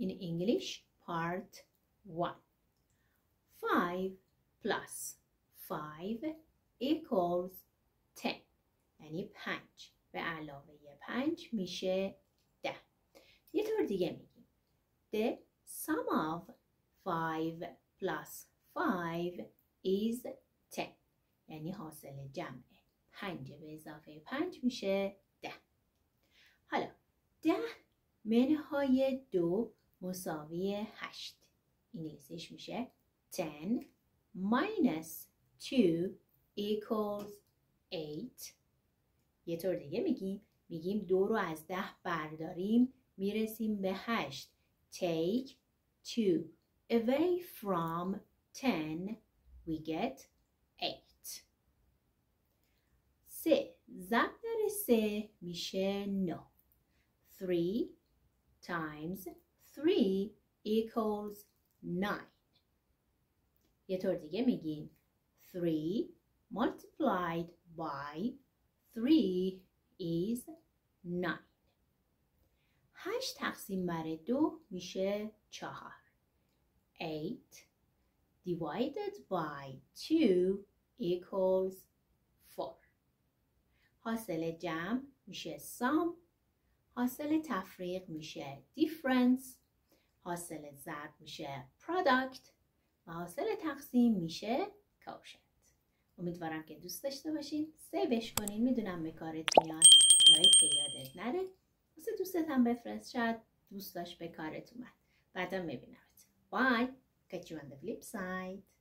in English part 1. 5 plus 5 equals 10. یعنی 5 به علاوه 5 میشه 10. یه طور دیگه میگیم The sum of 5 plus 5 is 10. یعنی حاصل جمع 5 به اضافه 5 میشه 10. حالا 10 منهای 2 مساوی 8. انگلیسیش میشه 10 minus 2 equals 8. یه طور دیگه میگیم 2 رو از 10 برداریم میرسیم به 8. Take 2 away from 10 we get 8. 3 ضرب در 3 میشه 9. 3 times 3 equals 9. یه طور دیگه میگیم 3 multiplied by 3 is 9. 8 تقسیم بر 2 میشه 4. 8 divided by 2 equals 4. حاصل جمع میشه sum. حاصل تفریق میشه difference. حاصل ضرب میشه product. و حاصل تقسیم میشه quotient. امیدوارم که دوست داشته باشین. سیوش کنین. میدونم به کارت میاد. لایک یادت نره. واسه دوستت هم بفرست. شاید دوست داشت به کارت اومد. بعدا میبینمت. Bye. Catch you on the flip side.